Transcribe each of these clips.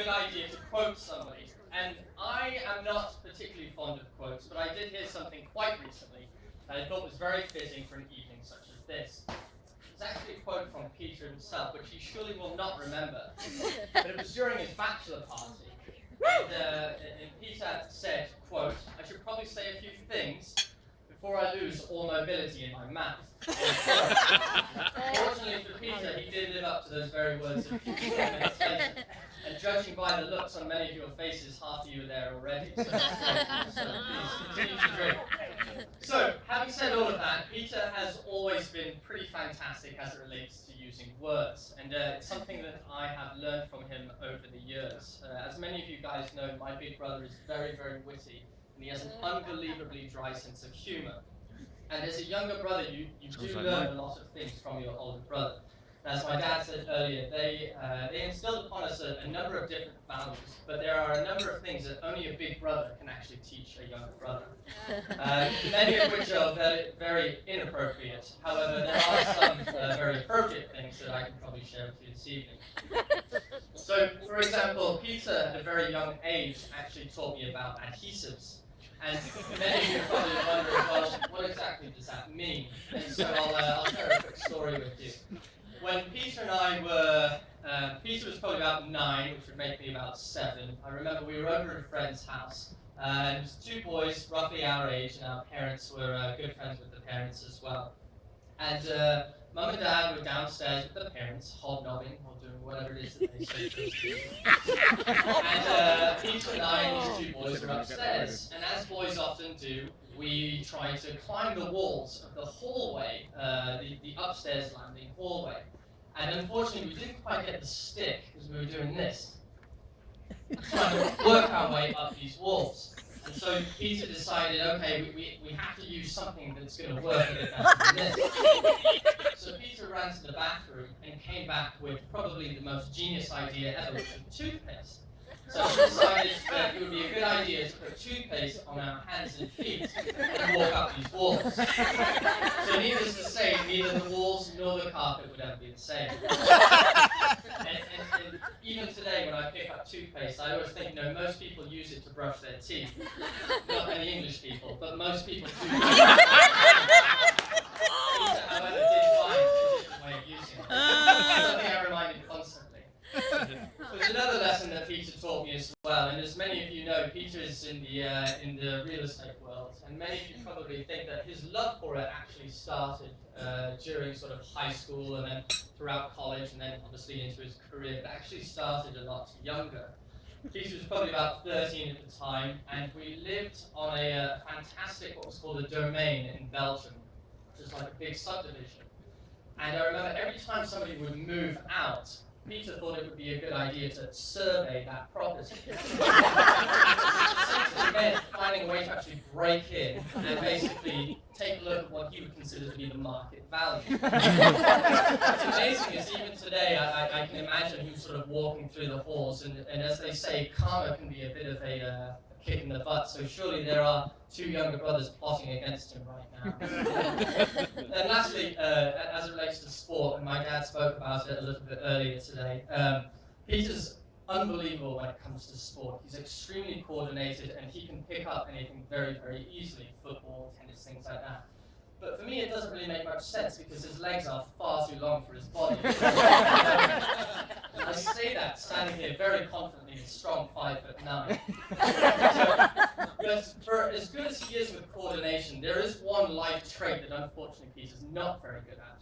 good idea to quote somebody. And I am not particularly fond of quotes, but I did hear something quite recently that I thought was very fitting for an evening such as this. It's actually a quote from Peter himself, which he surely will not remember. But it was during his bachelor party. And Peter said, quote, "I should probably say a few things before I lose all mobility in my mouth." Fortunately for Peter, he did live up to those very words a few minutes later. And judging by the looks on many of your faces, half of you are there already. So please continue to drink. So, having said all of that, Peter has always been pretty fantastic as it relates to using words. And it's something that I have learned from him over the years. As many of you guys know, my big brother is very, very witty. And he has an unbelievably dry sense of humor. And as a younger brother, you do learn a lot of things from your older brother. As my dad said earlier, they instilled upon us a number of different values, but there are a number of things that only a big brother can actually teach a younger brother. Many of which are very, very inappropriate. However, there are some very appropriate things that I can probably share with you this evening. So, for example, Peter, at a very young age, actually taught me about adhesives. And many of you are probably wondering, well, what exactly does that mean? And so I'll share a quick story with you. When Peter and I were, Peter was probably about 9, which would make me about 7. I remember we were over at a friend's house, and 2 boys, roughly our age, and our parents were good friends with the parents as well. And Mum and Dad were downstairs with the parents, hobnobbing, or doing whatever it is that they say to do. And Peter and I and these 2 boys were upstairs, and as boys often do, we tried to climb the walls of the hallway, the upstairs landing hallway. And unfortunately, we didn't quite get the stick because we were doing this, trying to work our way up these walls. And so Peter decided, okay, we have to use something that's going to work a bit better than this. So Peter ran to the bathroom and came back with probably the most genius idea ever, which was toothpaste. So we decided that it would be a good idea to put toothpaste on our hands and feet and walk up these walls. So needless to say, neither the walls nor the carpet would ever be the same. And even today, when I pick up toothpaste, I always think, most people use it to brush their teeth. Not many English people, but most people do. Peter, however, did find a different way of using it. Something I reminded constantly. There's another lesson that Peter taught me as well, and as many of you know, Peter is in the real estate world, and many of you probably think that his love for it actually started during sort of high school and then throughout college and then obviously into his career, but actually started a lot younger. Peter was probably about 13 at the time, and we lived on a fantastic, what was called a domain in Belgium, which is like a big subdivision. And I remember every time somebody would move out, Peter thought it would be a good idea to survey that property. Essentially meant finding a way to actually break in and basically take a look at what he would consider to be the market value. What's amazing is even today I can imagine him sort of walking through the halls, and as they say, karma can be a bit of a kick in the butt, so surely there are 2 younger brothers plotting against him right now. And lastly, as it relates to sport, and my dad spoke about it a little bit earlier today, Peter's unbelievable when it comes to sport. He's extremely coordinated and he can pick up anything very, very easily, football, tennis, things like that. But for me, it doesn't really make much sense because his legs are far too long for his body. I say that standing here very confidently, a strong 5'9". But for as good as he is with coordination, there is one life trait that unfortunately Peter's not very good at.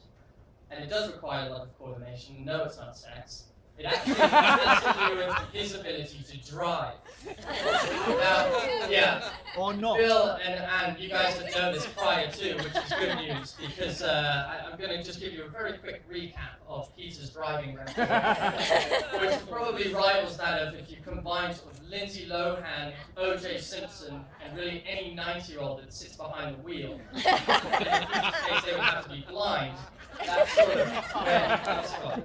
And it does require a lot of coordination. No, it's not sex. It actually has to do with his ability to drive. Now, yeah. Or not. Bill and Anne, you guys didn't know this prior to, which is good news, because I'm going to just give you a very quick recap of Peter's driving record, which probably rivals that of if you combine sort of Lindsay Lohan, O.J. Simpson, and really any 90-year-old that sits behind the wheel. In Peter's case, they would have to be blind. That's sort of where he comes from.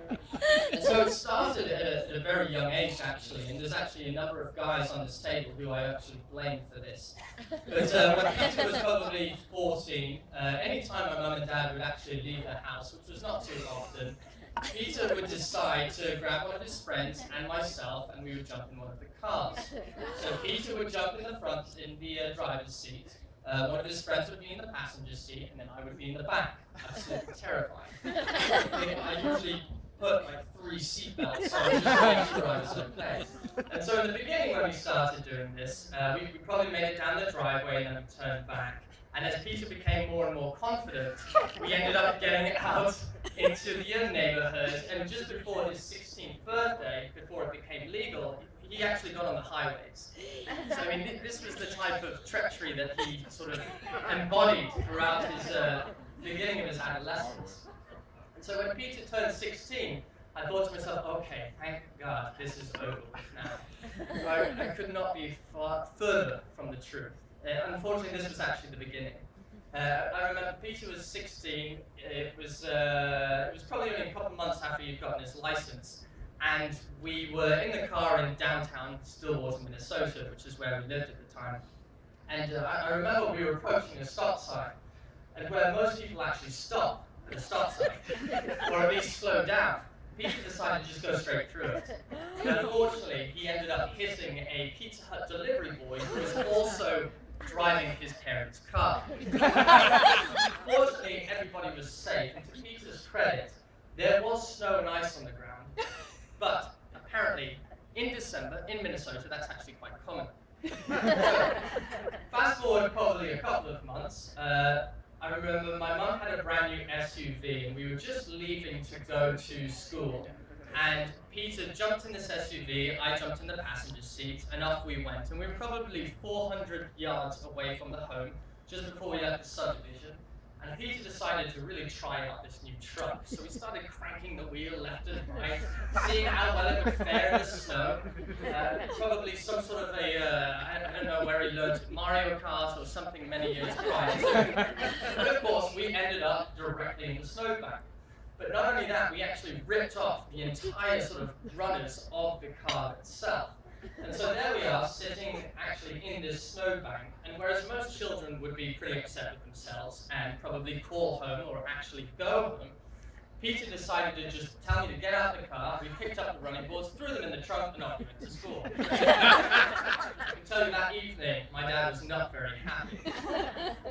And so it started at a very young age, actually, and there's actually a number of guys on this table who I actually blame for this. But when Peter was probably 14, any time my mum and dad would actually leave the house, which was not too often, Peter would decide to grab one of his friends and myself, and we would jump in one of the cars. So Peter would jump in the front in the driver's seat. One of his friends would be in the passenger seat, and then I would be in the back. Absolutely terrifying. I usually put like 3 seatbelts on just to make sure I was okay. And so in the beginning when we started doing this, we probably made it down the driveway and then we turned back. And as Peter became more and more confident, we ended up getting out into the neighborhood. And just before his 16th birthday, before it became legal, he actually got on the highways. So I mean, this was the type of treachery that he sort of embodied throughout his beginning of his adolescence. And so when Peter turned 16, I thought to myself, okay, thank God this is over with now. I could not be far further from the truth. Unfortunately, this was actually the beginning. I remember Peter was 16. It was probably only a couple of months after he'd gotten his license, and we were in the car in downtown Stillwater, Minnesota, which is where we lived at the time. And I remember we were approaching a stop sign, and where most people actually stop at a stop sign, or at least slow down, Peter decided to just go straight through it. And unfortunately, he ended up hitting a Pizza Hut delivery boy who was also driving his parents' car. Fortunately, everybody was safe, and to Peter's credit, there was snow and ice on the ground, but apparently, in December, in Minnesota, that's actually quite common. So, fast forward probably a couple of months, I remember my mum had a brand new SUV, and we were just leaving to go to school. And Peter jumped in this SUV, I jumped in the passenger seat, and off we went. And we were probably 400 yards away from the home, just before we left the subdivision. And Peter decided to really try out this new truck. So we started cranking the wheel left and right, seeing how well it would fare in the snow. Probably some sort of I don't know where he learned Mario Kart or something many years prior. But of course, we ended up directly in the snowbank. But not only that, we actually ripped off the entire sort of runners of the car itself. And so there we are, sitting actually in this snowbank, and whereas most children would be pretty upset with themselves and probably call home or actually go home, Peter decided to just tell me to get out of the car. We picked up the running boards, threw them in the trunk, and off we went to school. I can tell you that evening, my dad was not very happy.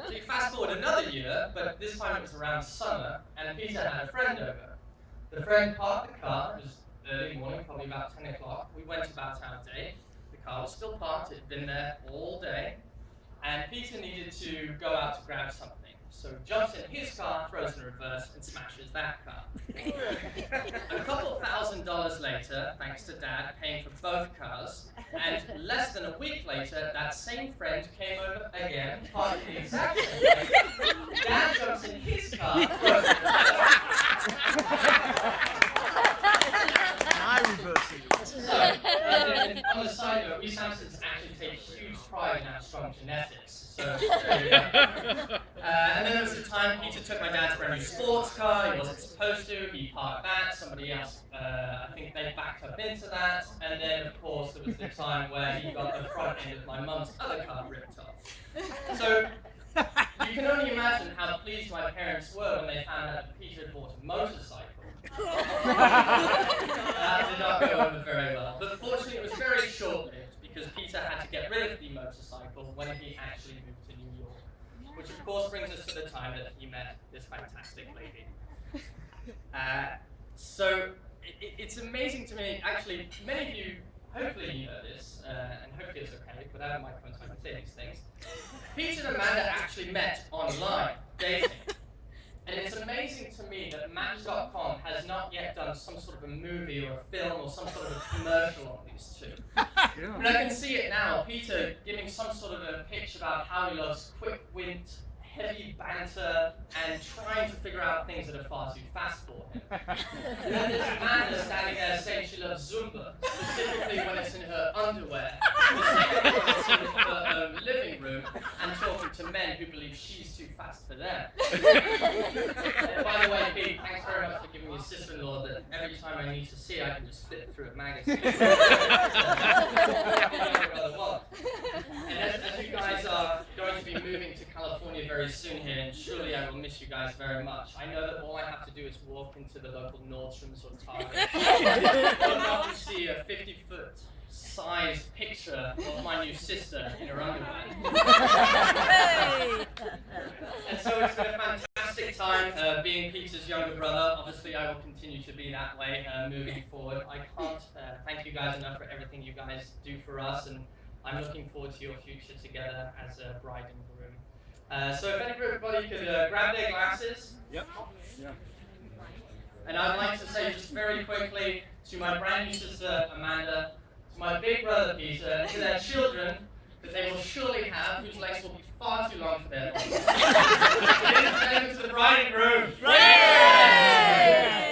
So you fast forward another year, but this time it was around summer, and Peter had a friend over. The friend parked the car. It was early morning, probably about 10 o'clock. We went about our day. The car was still parked. It had been there all day. And Peter needed to go out to grab something. So he jumps in his car, throws in reverse, and smashes that car. A couple $1,000s later, thanks to Dad paying for both cars, and less than a week later, that same friend came over again, parked the exact same way. Dad jumps in his car, throws in reverse. On the side note, we Sampsons actually take huge pride in our strong genetics. So there you go. And then there was a time Peter took my dad's brand new sports car. He wasn't supposed to. He parked that. Somebody else, I think they backed up into that. And then, of course, there was the time where he got the front end of my mum's other car ripped off. So you can only imagine how pleased my parents were when they found out that Peter had bought a motorcycle. That did not go over very well. But fortunately, it was very short-lived because Peter had to get rid of the motorcycle when he actually moved to New York. Which, of course, brings us to the time that he met this fantastic lady. So it's amazing to me. Actually, many of you, hopefully you know this, and hopefully it's okay, but I have a microphone so I can say these things. Peter and Amanda actually met online, dating. And it's amazing to me that Match.com has not yet done some sort of a movie or a film or some sort of a commercial on these two. Yeah. But I can see it now, Peter giving some sort of a pitch about how he loves quick wit, heavy banter, and trying to figure out things that are far too fast for him. And then there's Amanda standing there saying she loves Zumba, specifically when it's in her underwear. living room and talking to men who believe she's too fast for them. And by the way, Pete, thanks very much for giving your sister-in-law that every time I need to see her, I can just flip through a magazine. And as you guys are going to be moving to California very soon here, and surely I will miss you guys very much, I know that all I have to do is walk into the local Nordstrom's or Target and not to see a 50-foot sized picture of my new sister in her underwear. And so it's been a fantastic time being Peter's younger brother. Obviously I will continue to be that way moving forward. I can't thank you guys enough for everything you guys do for us, and I'm looking forward to your future together as a bride and groom. So if everybody could grab their glasses. Yep. Yeah. And I'd like to say just very quickly to my brand new sister Amanda, to my big brother Peter, and to their children, that they will surely have, whose legs will be far too long for their bodies. Ladies and gentlemen, to the bride and groom. Yay!